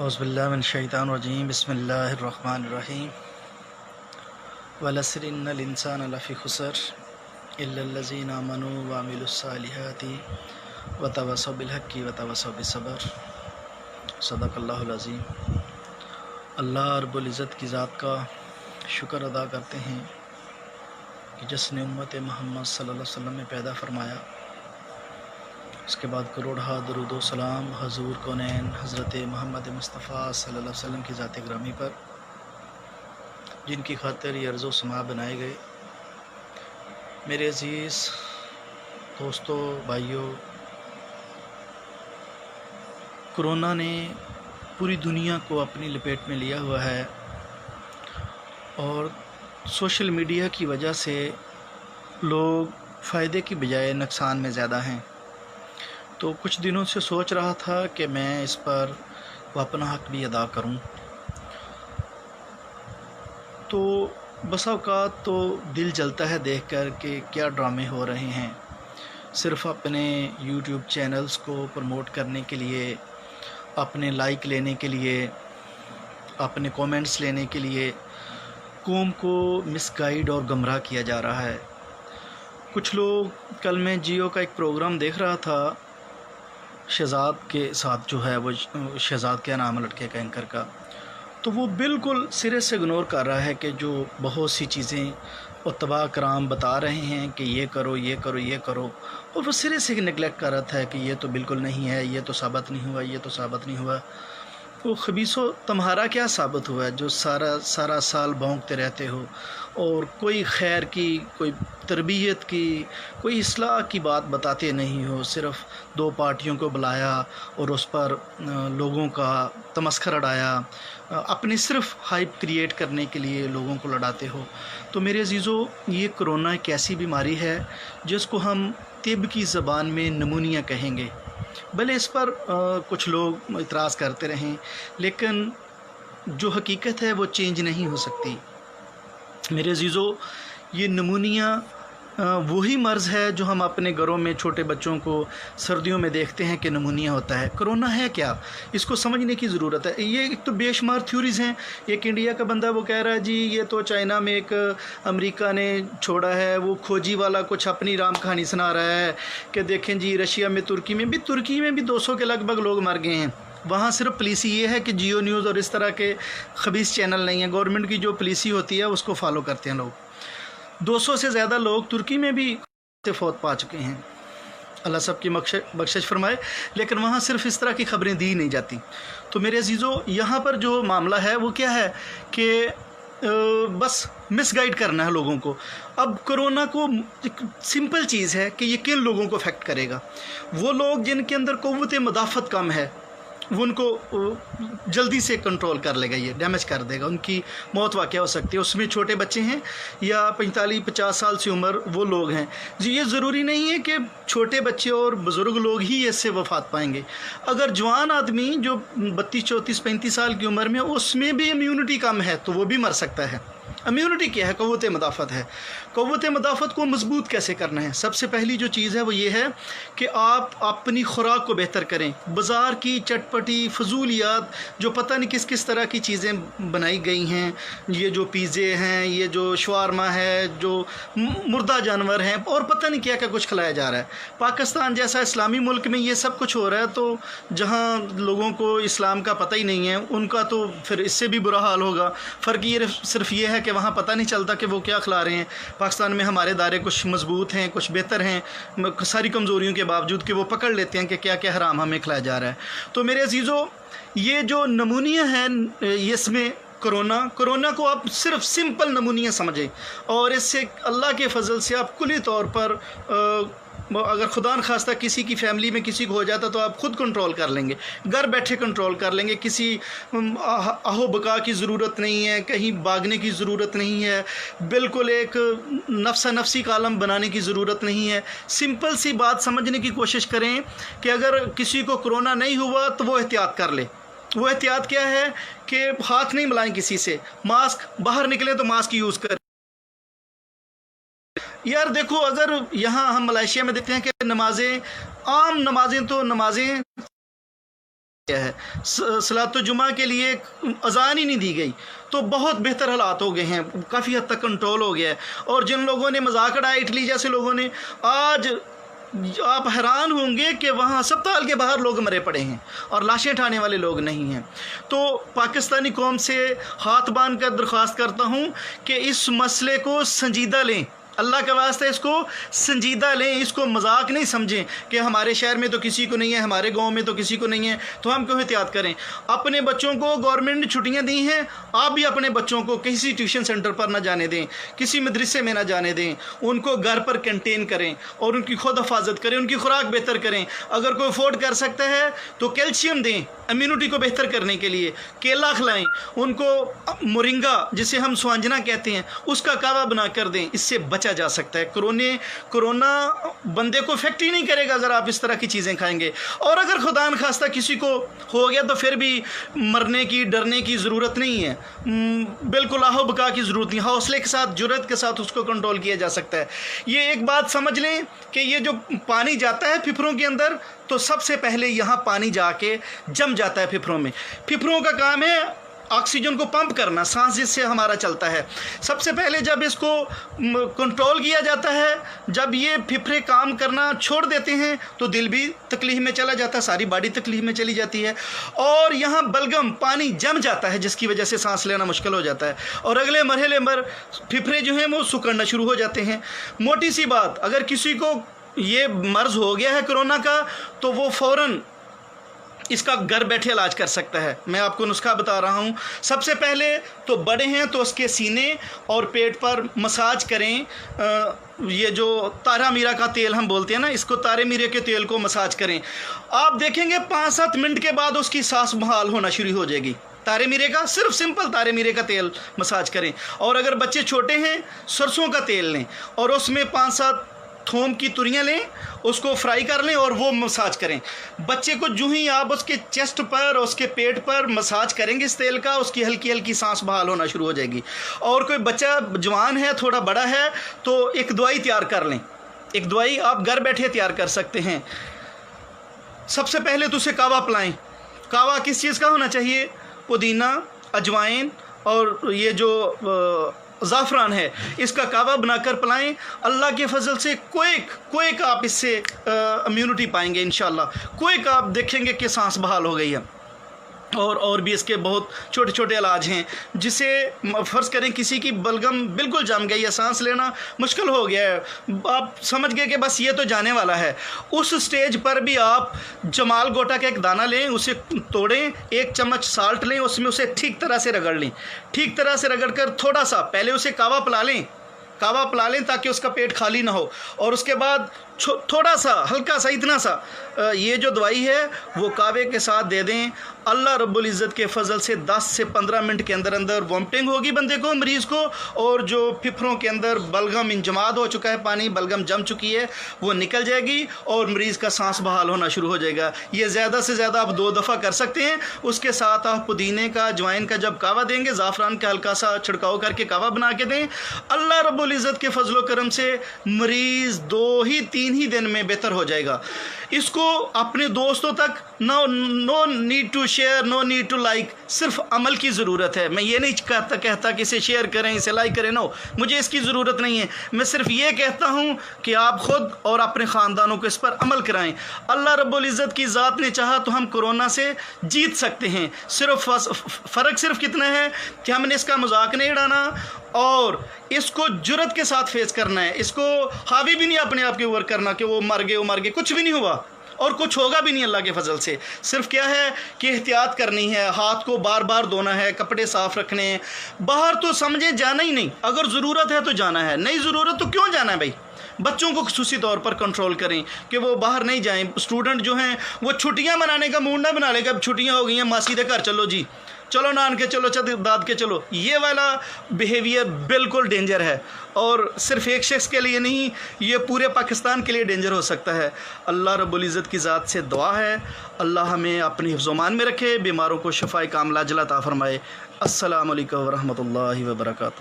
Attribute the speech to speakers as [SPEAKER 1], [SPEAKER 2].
[SPEAKER 1] اعوذ باللہ من الشیطان الرجیم بسم اللہ الرحمن الرحیم والعصر ان الانسان لفی خسر الا الذین آمنوا وعملوا الصالحات وتواصوا بالحق وتواصوا بالصبر صدق اللہ العظیم۔ اللہ رب العزت کی ذات کا شکر ادا کرتے ہیں کہ جس نے امت محمد صلی اللہ علیہ وسلم میں پیدا فرمایا، اس کے بعد کروڑہا درود و سلام حضور کونین حضرت محمد مصطفیٰ صلی اللہ علیہ وسلم کی ذات گرامی پر، جن کی خاطر یہ ارض و سما بنائے گئے۔ میرے عزیز دوستو، بھائیوں، کرونا نے پوری دنیا کو اپنی لپیٹ میں لیا ہوا ہے اور سوشل میڈیا کی وجہ سے لوگ فائدے کی بجائے نقصان میں زیادہ ہیں۔ تو کچھ دنوں سے سوچ رہا تھا کہ میں اس پر اپنا حق بھی ادا کروں، تو بس اوقات تو دل جلتا ہے دیکھ کر کہ کیا ڈرامے ہو رہے ہیں، صرف اپنے یوٹیوب چینلز کو پروموٹ کرنے کے لیے، اپنے لائک لینے کے لیے، اپنے کومنٹس لینے کے لیے قوم کو مس گائیڈ اور گمراہ کیا جا رہا ہے۔ کچھ لوگ، کل میں جیو کا ایک پروگرام دیکھ رہا تھا، شہزاد کے ساتھ جو ہے وہ شہزاد کیا نام ہے لڑکے کا اینکر کا، تو وہ بالکل سرے سے اگنور کر رہا ہے کہ جو بہت سی چیزیں اتباع کرام بتا رہے ہیں کہ یہ کرو یہ کرو یہ کرو، اور وہ سرے سے نگلیکٹ کر رہا تھا کہ یہ تو بالکل نہیں ہے، یہ تو ثابت نہیں ہوا، یہ تو ثابت نہیں ہوا۔ وہ خبیثو تمہارا کیا ثابت ہوا ہے جو سارا سال بھونکتے رہتے ہو اور کوئی خیر کی، کوئی تربیت کی، کوئی اصلاح کی بات بتاتے نہیں ہو، صرف دو پارٹیوں کو بلایا اور اس پر لوگوں کا تمسخر اڑایا، اپنی صرف ہائپ کریٹ کرنے کے لیے لوگوں کو لڑاتے ہو۔ تو میرے عزیزو، یہ کرونا ایک ایسی بیماری ہے جس کو ہم طب کی زبان میں نمونیا کہیں گے۔ بھلے اس پر کچھ لوگ اعتراض کرتے رہیں، لیکن جو حقیقت ہے وہ چینج نہیں ہو سکتی۔ میرے عزیزو، یہ نمونیا وہی مرض ہے جو ہم اپنے گھروں میں چھوٹے بچوں کو سردیوں میں دیکھتے ہیں کہ نمونیا ہوتا ہے۔ کرونا ہے کیا، اس کو سمجھنے کی ضرورت ہے۔ یہ ایک تو بے شمار تھیوریز ہیں۔ ایک انڈیا کا بندہ وہ کہہ رہا ہے جی یہ تو چائنا میں ایک امریکہ نے چھوڑا ہے، وہ کھوجی والا کچھ اپنی رام کہانی سنا رہا ہے کہ دیکھیں جی رشیا میں، ترکی میں بھی 200 کے لگ بھگ لوگ مر گئے ہیں۔ وہاں صرف پالیسی یہ ہے کہ جیو نیوز اور اس طرح کے خبیث چینل نہیں ہیں، گورنمنٹ کی جو پالیسی ہوتی ہے اس کو فالو کرتے ہیں لوگ۔ 200 سے زیادہ لوگ ترکی میں بھی فوت پا چکے ہیں، اللہ سب کی بخشش فرمائے، لیکن وہاں صرف اس طرح کی خبریں دی نہیں جاتی۔ تو میرے عزیزو، یہاں پر جو معاملہ ہے وہ کیا ہے کہ بس مس گائیڈ کرنا ہے لوگوں کو۔ اب کرونا کو ایک سمپل چیز ہے کہ یہ کن لوگوں کو افیکٹ کرے گا۔ وہ لوگ جن کے اندر قوت مدافعت کم ہے، وہ ان کو جلدی سے کنٹرول کر لے گا، یہ ڈیمیج کر دے گا، ان کی موت واقع ہو سکتی ہے۔ اس میں چھوٹے بچے ہیں یا 45-50 سال سے عمر وہ لوگ ہیں جی۔ یہ ضروری نہیں ہے کہ چھوٹے بچے اور بزرگ لوگ ہی اس سے وفات پائیں گے۔ اگر جوان آدمی جو 32، 34، 35 سال کی عمر میں، اس میں بھی امیونٹی کم ہے تو وہ بھی مر سکتا ہے۔ امیونٹی کیا ہے؟ قوت مدافعت ہے۔ قوت مدافعت کو مضبوط کیسے کرنا ہے؟ سب سے پہلی جو چیز ہے وہ یہ ہے کہ آپ اپنی خوراک کو بہتر کریں۔ بازار کی چٹپٹی فضولیات جو پتہ نہیں کس طرح کی چیزیں بنائی گئی ہیں، یہ جو پیزے ہیں، یہ جو شوارما ہے، جو مردہ جانور ہیں، اور پتہ نہیں کیا کچھ کھلایا جا رہا ہے۔ پاکستان جیسا اسلامی ملک میں یہ سب کچھ ہو رہا ہے، تو جہاں لوگوں کو اسلام کا پتہ ہی نہیں ہے ان کا تو پھر اس سے بھی برا حال ہوگا۔ فرق یہ صرف یہ ہے کہ وہاں پتہ نہیں چلتا کہ وہ کیا کھلا رہے ہیں۔ پاکستان میں ہمارے ادارے کچھ مضبوط ہیں، کچھ بہتر ہیں، ساری کمزوریوں کے باوجود کہ وہ پکڑ لیتے ہیں کہ کیا کیا حرام ہمیں کھلایا جا رہا ہے۔ تو میرے عزیزو، یہ جو نمونیا ہے اس میں کرونا کو آپ صرف سمپل نمونیا سمجھیں، اور اس سے اللہ کے فضل سے آپ کلی طور پر اگر خدا نخواستہ کسی کی فیملی میں کسی کو ہو جاتا تو آپ خود کنٹرول کر لیں گے، گھر بیٹھے کنٹرول کر لیں گے۔ کسی اہو بقا کی ضرورت نہیں ہے، کہیں بھاگنے کی ضرورت نہیں ہے، بالکل ایک نفسی کا عالم بنانے کی ضرورت نہیں ہے۔ سمپل سی بات سمجھنے کی کوشش کریں کہ اگر کسی کو کرونا نہیں ہوا تو وہ احتیاط کر لے۔ وہ احتیاط کیا ہے کہ ہاتھ نہیں ملائیں کسی سے، ماسک، باہر نکلیں تو ماسک یوز کریں۔ یار دیکھو، اگر یہاں ہم ملائیشیا میں دیکھتے ہیں کہ عام نمازیں ہے, صلاۃ الجمعہ کے لیے اذان ہی نہیں دی گئی. تو بہت بہتر حالات ہو گئے ہیں, کافی حد تک کنٹرول ہو گیا ہے. اور جن لوگوں نے مذاق اڑایا اٹلی جیسے لوگوں نے, آج آپ حیران ہوں گے کہ وہاں ہسپتال کے باہر لوگ مرے پڑے ہیں اور لاشیں اٹھانے والے لوگ نہیں ہیں. تو پاکستانی قوم سے ہاتھ باندھ کر درخواست کرتا ہوں کہ اس مسئلے کو سنجیدہ لیں, اللہ کے واسطے اس کو سنجیدہ لیں, اس کو مذاق نہیں سمجھیں کہ ہمارے شہر میں تو کسی کو نہیں ہے, ہمارے گاؤں میں تو کسی کو نہیں ہے, تو ہم کیوں احتیاط کریں. اپنے بچوں کو گورنمنٹ نے چھٹیاں دی ہیں, آپ بھی اپنے بچوں کو کسی ٹیوشن سینٹر پر نہ جانے دیں, کسی مدرسے میں نہ جانے دیں, ان کو گھر پر کنٹین کریں اور ان کی خود حفاظت کریں, ان کی خوراک بہتر کریں. اگر کوئی افورڈ کر سکتا ہے تو کیلشیم دیں امیونٹی کو بہتر کرنے کے لیے, کیلا کھلائیں ان کو, مورنگا جسے ہم سوانجنا کہتے ہیں اس کا کعوہ بنا کر دیں, اس سے بچا جا سکتا ہے. کرونا بندے کو افیکٹ ہی نہیں کرے گا اگر آپ اس طرح کی چیزیں کھائیں گے. اور اگر خدا نخواستہ کسی کو ہو گیا تو پھر بھی مرنے کی, ڈرنے کی ضرورت نہیں ہے, بالکل آہو بکا کی ضرورت نہیں, حوصلے کے ساتھ, جرأت کے ساتھ اس کو کنٹرول کیا جا سکتا ہے. یہ ایک بات سمجھ لیں کہ یہ جو پانی جاتا ہے پھپھروں کے اندر, تو سب سے پہلے یہاں پانی جا کے جم جاتا ہے پھپھروں میں. پھپھروں کا کام ہے آکسیجن کو پمپ کرنا, سانس جس سے ہمارا چلتا ہے. سب سے پہلے جب اس کو کنٹرول کیا جاتا ہے, جب یہ پھپھرے کام کرنا چھوڑ دیتے ہیں تو دل بھی تکلیف میں چلا جاتا ہے, ساری باڈی تکلیف میں چلی جاتی ہے, اور یہاں بلغم پانی جم جاتا ہے جس کی وجہ سے سانس لینا مشکل ہو جاتا ہے, اور اگلے مرحلے پر پھپھرے جو ہیں وہ سکڑنا شروع ہو جاتے ہیں. موٹی سی بات, اگر کسی کو یہ مرض ہو گیا ہے کرونا کا تو وہ فوراً اس کا گھر بیٹھے علاج کر سکتا ہے. میں آپ کو نسخہ بتا رہا ہوں. سب سے پہلے تو بڑے ہیں تو اس کے سینے اور پیٹ پر مساج کریں. یہ جو تارا میرا کا تیل ہم بولتے ہیں نا, اس کو تارے میرے کے تیل کو مساج کریں. آپ دیکھیں گے 5-7 منٹ کے بعد اس کی سانس بحال ہونا شروع ہو جائے گی. تارے میرے کا, صرف سمپل تارے میرے کا تیل مساج کریں. اور اگر بچے چھوٹے ہیں سرسوں کا تیل لیں اور اس میں 5-7 تھوم کی تریاں لیں, اس کو فرائی کر لیں اور وہ مساج کریں. بچے کو جو ہی آپ اس کے چیسٹ پر, اس کے پیٹ پر مساج کریں گے اس تیل کا, اس کی ہلکی ہلکی سانس بحال ہونا شروع ہو جائے گی. اور کوئی بچہ جوان ہے, تھوڑا بڑا ہے, تو ایک دوائی تیار کر لیں. ایک دوائی آپ گھر بیٹھے تیار کر سکتے ہیں. سب سے پہلے تو اسے کعوہ پلائیں. کعوہ کس چیز کا ہونا چاہیے؟ پودینہ, اجوائن اور یہ جو زعفران ہے, اس کا کعوہ بنا کر پلائیں. اللہ کے فضل سے کوئک آپ اس سے امیونٹی پائیں گے انشاءاللہ. کوئک آپ دیکھیں گے کہ سانس بحال ہو گئی ہے. اور بھی اس کے بہت چھوٹے چھوٹے علاج ہیں. جسے فرض کریں کسی کی بلغم بالکل جم گئی ہے, سانس لینا مشکل ہو گیا ہے, آپ سمجھ گئے کہ بس یہ تو جانے والا ہے, اس سٹیج پر بھی آپ جمال گوٹا کا ایک دانہ لیں, اسے توڑیں, 1 چمچ سالٹ لیں, اس میں اسے ٹھیک طرح سے رگڑ لیں. ٹھیک طرح سے رگڑ کر تھوڑا سا پہلے اسے کعوہ پلا لیں تاکہ اس کا پیٹ خالی نہ ہو. اور اس کے بعد تھوڑا سا, ہلکا سا, اتنا سا یہ جو دوائی ہے وہ کعوے کے ساتھ دے دیں. اللہ رب العزت کے فضل سے 10 سے 15 منٹ کے اندر اندر وامٹنگ ہوگی بندے کو, مریض کو, اور جو پھپھروں کے اندر بلغم انجماد ہو چکا ہے, پانی بلغم جم چکی ہے, وہ نکل جائے گی اور مریض کا سانس بحال ہونا شروع ہو جائے گا. یہ زیادہ سے زیادہ آپ 2 دفعہ کر سکتے ہیں. اس کے ساتھ آپ پودینے کا, اجوائن کا جب کعوہ دیں گے, زعفران کا ہلکا سا چھڑکاؤ کر کے کعوہ بنا کے دیں. اللہ رب العزت کے فضل و کرم سے مریض 2-3 دن میں بہتر ہو جائے گا. اس کو اپنے دوستوں تک no need to share, no need to like, صرف عمل کی ضرورت ہے. میں یہ نہیں کہتا کہ اسے شیئر کریں, اسے لائک کریں, نو, مجھے اس کی ضرورت نہیں ہے. میں صرف یہ کہتا ہوں کہ آپ خود اور اپنے خاندانوں کو اس پر عمل کرائیں. اللہ رب العزت کی ذات نے چاہا تو ہم کورونا سے جیت سکتے ہیں. فرق صرف کتنا ہے کہ ہم نے اس کا مذاق نہیں اڑانا اور اس کو جرأت کے ساتھ فیس کرنا ہے. اس کو حاوی بھی نہیں اپنے آپ کے اوپر کرنا کہ وہ مر گئے, کچھ بھی نہیں ہوا اور کچھ ہوگا بھی نہیں اللہ کے فضل سے. صرف کیا ہے کہ احتیاط کرنی ہے, ہاتھ کو بار بار دھونا ہے, کپڑے صاف رکھنے ہیں. باہر تو سمجھے جانا ہی نہیں, اگر ضرورت ہے تو جانا ہے, نہیں ضرورت تو کیوں جانا ہے بھائی. بچوں کو خصوصی طور پر کنٹرول کریں کہ وہ باہر نہیں جائیں. اسٹوڈنٹ جو ہیں وہ چھٹیاں منانے کا موڈ نہ بنا لے گا, اب چھٹیاں ہو گئی ہیں ماسی دے گھر چلو جی, چلو نان کے چلو, داد کے چلو. یہ والا بیہیویئر بالکل ڈینجر ہے, اور صرف ایک شخص کے لیے نہیں, یہ پورے پاکستان کے لیے ڈینجر ہو سکتا ہے. اللہ رب العزت کی ذات سے دعا ہے اللہ ہمیں اپنی حفظ و امان میں رکھے, بیماروں کو شفائے کاملہ عاجلہ عطا فرمائے. السلام علیکم ورحمۃ اللہ وبرکاتہ.